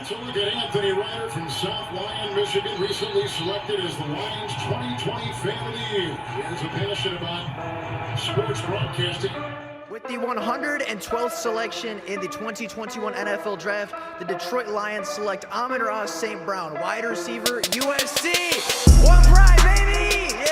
Let's look at Anthony Ryder from South Lyon, Michigan, recently selected as the Lions 2020 Fan of the Year. He has a passion about sports broadcasting. With the 112th selection in the 2021 NFL Draft, the Detroit Lions select Amon-Ra St. Brown, wide receiver, USC. One pride, baby! Yeah!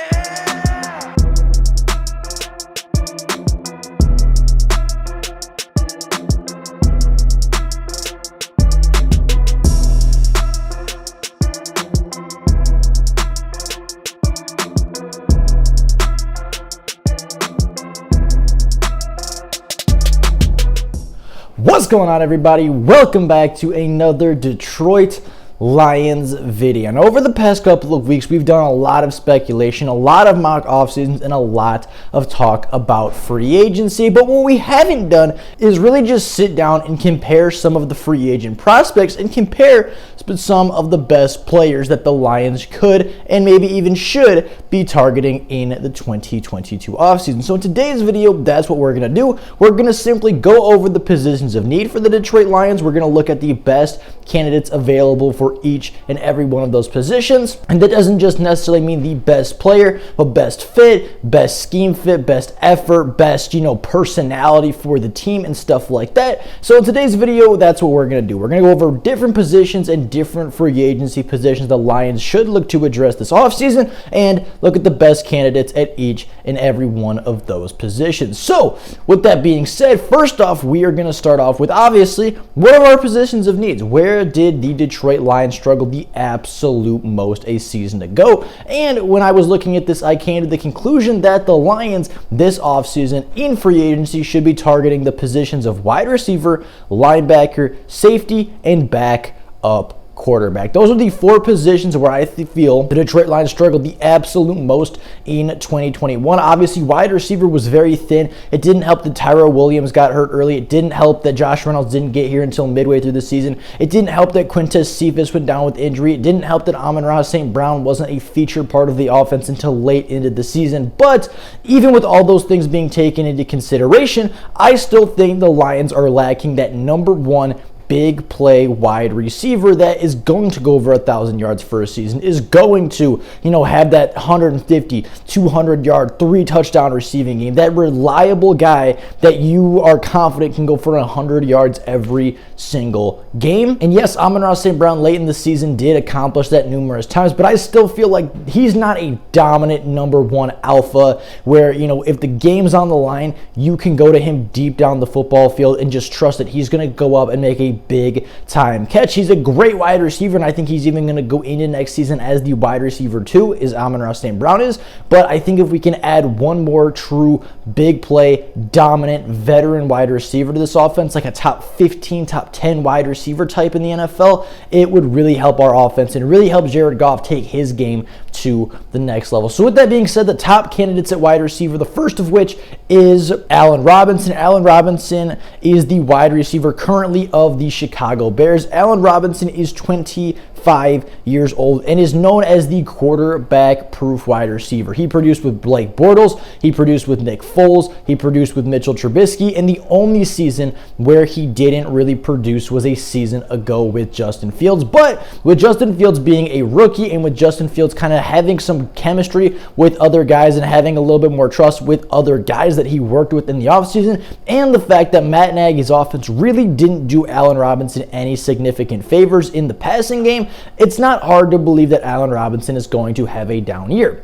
What's going on, everybody? Welcome back to another Detroit Lions video. And over the past couple of weeks, we've done a lot of speculation, a lot of mock off seasons, and a lot of talk about free agency. But what we haven't done is really just sit down and compare some of the free agent prospects and compare some of the best players that the Lions could and maybe even should be targeting in the 2022 offseason. So in today's video, that's what we're going to do. We're going to simply go over the positions of need for the Detroit Lions. We're going to look at the best candidates available for each and every one of those positions. And that doesn't just necessarily mean the best player, but best fit, best scheme fit, best effort, best, personality for the team and stuff like that. So in today's video, that's what we're going to do. We're going to go over different positions and different free agency positions the Lions should look to address this offseason and look at the best candidates at each and every one of those positions. So with that being said, first off, we are going to start off with, obviously, what are our positions of needs? Where did the Detroit Lions struggle the absolute most a season ago? And when I was looking at this, I came to the conclusion that the Lions this offseason in free agency should be targeting the positions of wide receiver, linebacker, safety, and backup quarterback. Those are the four positions where I feel the Detroit Lions struggled the absolute most in 2021. Obviously, wide receiver was very thin. It didn't help that Tyrell Williams got hurt early. It didn't help that Josh Reynolds didn't get here until midway through the season. It didn't help that Quintez Cephas went down with injury. It didn't help that Amon-Ra St. Brown wasn't a featured part of the offense until late into the season. But even with all those things being taken into consideration, I still think the Lions are lacking that number one big play wide receiver that is going to go over 1,000 yards for a season, is going to, have that 150, 200 yard, 3 touchdown receiving game, that reliable guy that you are confident can go for 100 yards every single game. And yes, Amon-Ra St. Brown late in the season did accomplish that numerous times, but I still feel like he's not a dominant number one alpha where, if the game's on the line, you can go to him deep down the football field and just trust that he's going to go up and make a big time catch. He's a great wide receiver, and I think he's even going to go into next season as the wide receiver 2, as Amon-Ra St. Brown is. But I think if we can add one more true big play, dominant veteran wide receiver to this offense, like a top 15, top 10 wide receiver type in the NFL, it would really help our offense and really help Jared Goff take his game to the next level. So with that being said, the top candidates at wide receiver, the first of which is Allen Robinson. Allen Robinson is the wide receiver currently of the Chicago Bears. Allen Robinson is 25 years old and is known as the quarterback-proof wide receiver. He produced with Blake Bortles, he produced with Nick Foles, he produced with Mitchell Trubisky, and the only season where he didn't really produce was a season ago with Justin Fields. But with Justin Fields being a rookie and with Justin Fields kind of having some chemistry with other guys and having a little bit more trust with other guys that he worked with in the offseason, and the fact that Matt Nagy's offense really didn't do Allen Robinson any significant favors in the passing game, it's not hard to believe that Allen Robinson is going to have a down year.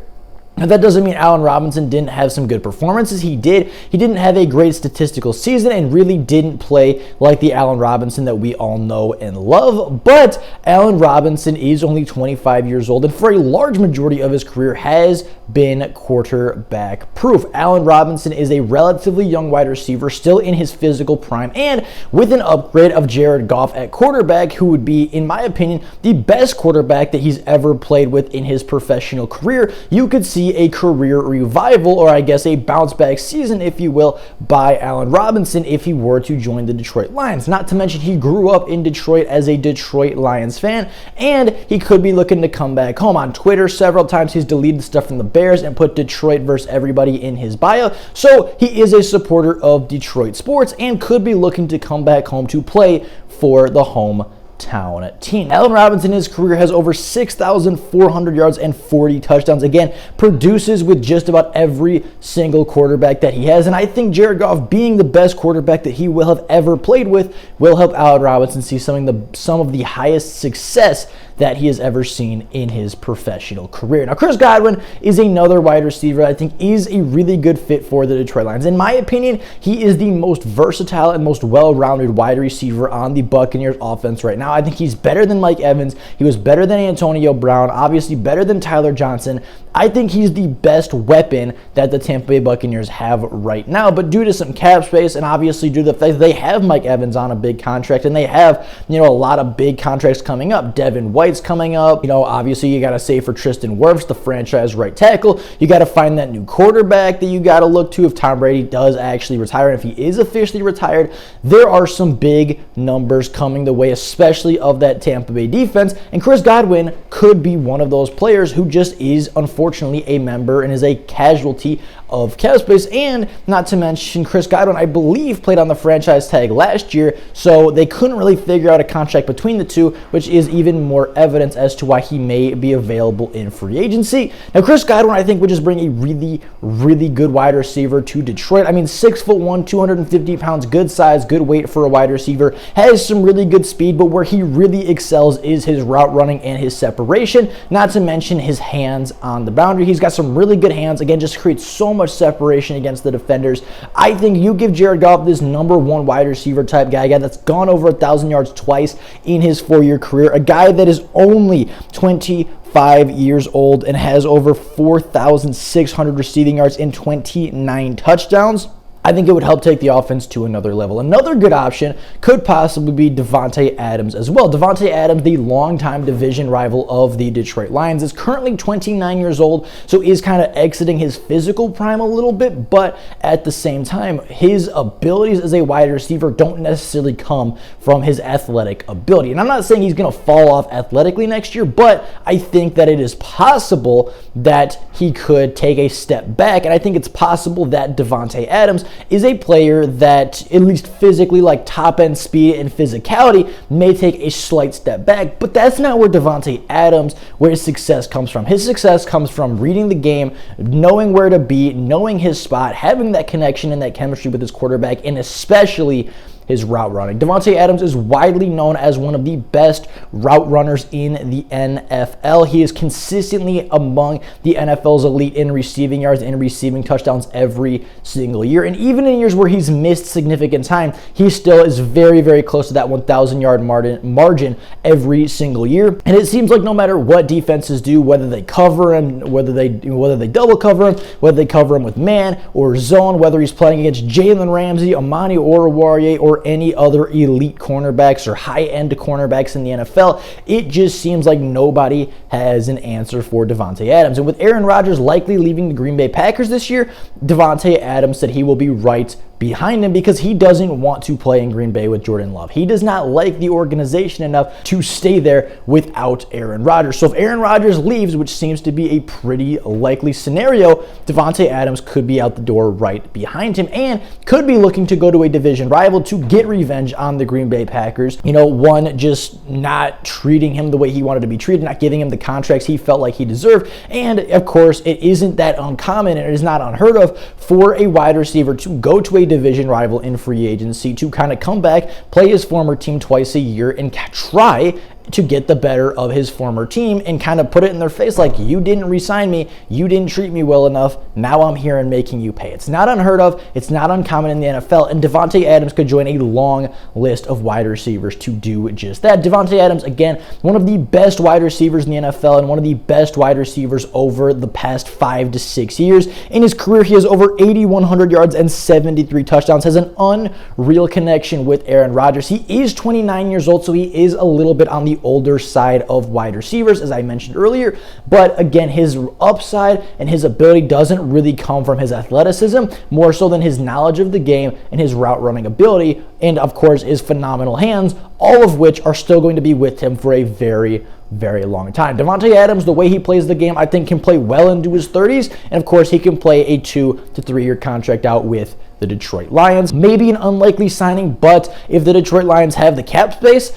Now, that doesn't mean Allen Robinson didn't have some good performances. He did. He didn't have a great statistical season and really didn't play like the Allen Robinson that we all know and love. But Allen Robinson is only 25 years old and for a large majority of his career has been quarterback proof. Allen Robinson is a relatively young wide receiver, still in his physical prime, and with an upgrade of Jared Goff at quarterback, who would be, in my opinion, the best quarterback that he's ever played with in his professional career, you could see a career revival, or I guess a bounce back season, if you will, by Allen Robinson if he were to join the Detroit Lions. Not to mention he grew up in Detroit as a Detroit Lions fan, and he could be looking to come back home. On Twitter, several times he's deleted stuff from the Bears and put Detroit versus everybody in his bio, so he is a supporter of Detroit sports and could be looking to come back home to play for the home hometown team. Allen Robinson in his career has over 6,400 yards and 40 touchdowns. Again, produces with just about every single quarterback that he has. And I think Jared Goff, being the best quarterback that he will have ever played with, will help Allen Robinson see some of the highest success that he has ever seen in his professional career. Now, Chris Godwin is another wide receiver I think is a really good fit for the Detroit Lions. In my opinion, he is the most versatile and most well-rounded wide receiver on the Buccaneers offense right now. I think he's better than Mike Evans. He was better than Antonio Brown, obviously better than Tyler Johnson. I think he's the best weapon that the Tampa Bay Buccaneers have right now. But due to some cap space and obviously due to the fact that they have Mike Evans on a big contract and they have, a lot of big contracts coming up. Devin White's coming up. Obviously you got to save for Tristan Wirfs, the franchise right tackle. You got to find that new quarterback that you got to look to if Tom Brady does actually retire. And if he is officially retired, there are some big numbers coming the way, especially of that Tampa Bay defense. And Chris Godwin could be one of those players who just is unfortunately a member and is a casualty of cap space. And not to mention, Chris Godwin, I believe, played on the franchise tag last year, so they couldn't really figure out a contract between the two, which is even more evidence as to why he may be available in free agency. Now, Chris Godwin, I think, would just bring a really, really good wide receiver to Detroit. I mean, 6'1", 250 pounds, good size, good weight for a wide receiver, has some really good speed, but where he really excels is his route running and his separation, not to mention his hands on the boundary. He's got some really good hands. Again, just creates so much separation against the defenders. I think you give Jared Goff this number one wide receiver type guy, a guy that's gone over 1,000 yards twice in his 4-year career, a guy that is only 25 years old and has over 4,600 receiving yards and 29 touchdowns. I think it would help take the offense to another level. Another good option could possibly be Davante Adams as well. Davante Adams, the longtime division rival of the Detroit Lions, is currently 29 years old, so is kind of exiting his physical prime a little bit, but at the same time, his abilities as a wide receiver don't necessarily come from his athletic ability. And I'm not saying he's going to fall off athletically next year, but I think that it is possible that he could take a step back, and I think it's possible that Davante Adams is a player that, at least physically, like top-end speed and physicality, may take a slight step back, but that's not where Davante Adams, where his success comes from. His success comes from reading the game, knowing where to be, knowing his spot, having that connection and that chemistry with his quarterback, and especially his route running. Davante Adams is widely known as one of the best route runners in the NFL. He is consistently among the NFL's elite in receiving yards and receiving touchdowns every single year. And even in years where he's missed significant time, he still is very, very close to that 1,000-yard margin every single year. And it seems like no matter what defenses do, whether they cover him, whether they double cover him, whether they cover him with man or zone, whether he's playing against Jalen Ramsey, Amani Oruwariye, or any other elite cornerbacks or high-end cornerbacks in the NFL, it just seems like nobody has an answer for Davante Adams. And with Aaron Rodgers likely leaving the Green Bay Packers this year, Davante Adams said he will be right behind him because he doesn't want to play in Green Bay with Jordan Love. He does not like the organization enough to stay there without Aaron Rodgers. So if Aaron Rodgers leaves, which seems to be a pretty likely scenario, Davante Adams could be out the door right behind him and could be looking to go to a division rival to get revenge on the Green Bay Packers. One, just not treating him the way he wanted to be treated, not giving him the contracts he felt like he deserved. And of course, it isn't that uncommon and it is not unheard of for a wide receiver to go to a division rival in free agency, to kind of come back, play his former team twice a year, and try to get the better of his former team and kind of put it in their face like, you didn't re-sign me, you didn't treat me well enough, now I'm here and making you pay. It's not unheard of, it's not uncommon in the NFL, and Davante Adams could join a long list of wide receivers to do just that. Davante Adams, again, one of the best wide receivers in the NFL and one of the best wide receivers over the past 5 to 6 years. In his career, he has over 8,100 yards and 73 touchdowns, has an unreal connection with Aaron Rodgers. He is 29 years old, so he is a little bit on the older side of wide receivers, as I mentioned earlier, but again, his upside and his ability doesn't really come from his athleticism, more so than his knowledge of the game and his route running ability, and of course his phenomenal hands, all of which are still going to be with him for a very, very long time. Davante Adams, the way he plays the game, I think can play well into his 30s, and of course he can play a 2 to 3 year contract out with the Detroit Lions. Maybe an unlikely signing, but if the Detroit Lions have the cap space,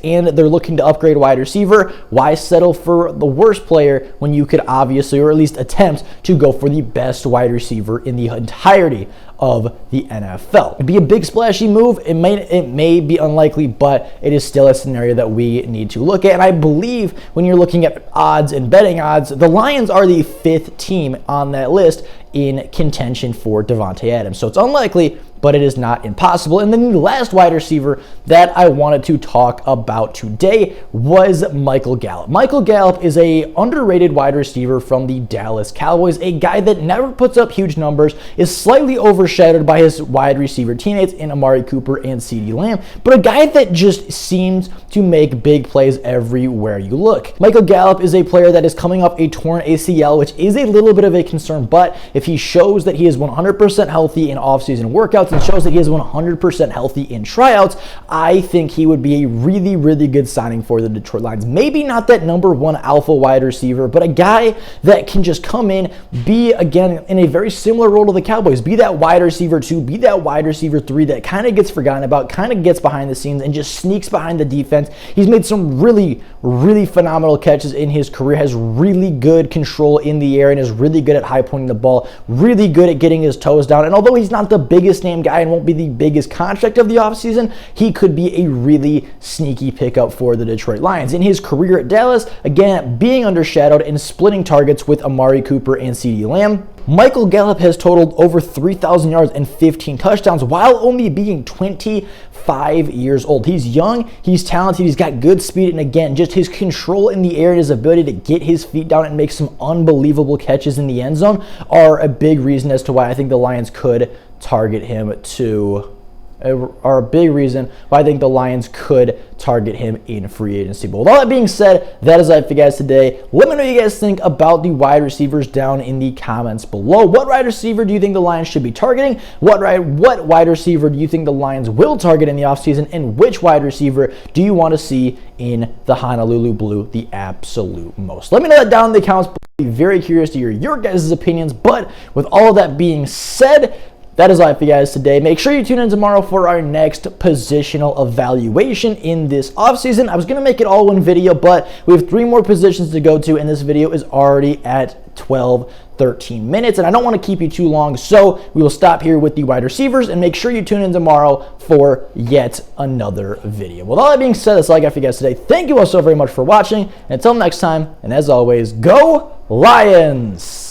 and they're looking to upgrade wide receiver, why settle for the worst player when you could obviously, or at least attempt to go for the best wide receiver in the entirety of the NFL? It'd be a big splashy move. It may be unlikely, but it is still a scenario that we need to look at. And I believe when you're looking at odds and betting odds, the Lions are the 5th team on that list in contention for Davante Adams. So it's unlikely, but it is not impossible. And then the last wide receiver that I wanted to talk about today was Michael Gallup. Michael Gallup is a underrated wide receiver from the Dallas Cowboys, a guy that never puts up huge numbers, is slightly overshadowed by his wide receiver teammates in Amari Cooper and CeeDee Lamb, but a guy that just seems to make big plays everywhere you look. Michael Gallup is a player that is coming off a torn ACL, which is a little bit of a concern, but if he shows that he is 100% healthy in offseason workouts and shows that he is 100% healthy in tryouts, I think he would be a really, really good signing for the Detroit Lions. Maybe not that number 1 alpha wide receiver, but a guy that can just come in, be, again, in a very similar role to the Cowboys, be that wide receiver 2, be that wide receiver 3 that kind of gets forgotten about, kind of gets behind the scenes and just sneaks behind the defense. He's made some really, really phenomenal catches in his career, has really good control in the air, and is really good at high pointing the ball, really good at getting his toes down. And although he's not the biggest name guy and won't be the biggest contract of the offseason, he could be a really sneaky pickup for the Detroit Lions. In his career at Dallas, again, being undershadowed and splitting targets with Amari Cooper and CeeDee Lamb, Michael Gallup has totaled over 3,000 yards and 15 touchdowns while only being 25 years old. He's young, he's talented, he's got good speed, and again, just his control in the air and his ability to get his feet down and make some unbelievable catches in the end zone are a big reason as to why I think the Lions could target him are a big reason why I think the Lions could target him in free agency. But with all that being said, that is it for you guys today. Let me know what you guys think about the wide receivers down in the comments below. What wide receiver do you think the Lions should be targeting? What wide receiver do you think the Lions will target in the offseason? And which wide receiver do you want to see in the Honolulu Blue the absolute most? Let me know that down in the comments below. I'd be very curious to hear your guys' opinions. But with all of that being said, that is all for you guys today. Make sure you tune in tomorrow for our next positional evaluation in this offseason. I was going to make it all one video, but we have 3 more positions to go to, and this video is already at 13 minutes, and I don't want to keep you too long, so we will stop here with the wide receivers, and make sure you tune in tomorrow for yet another video. With all that being said, that's all I got for you guys today. Thank you all so very much for watching, and until next time, and as always, go Lions!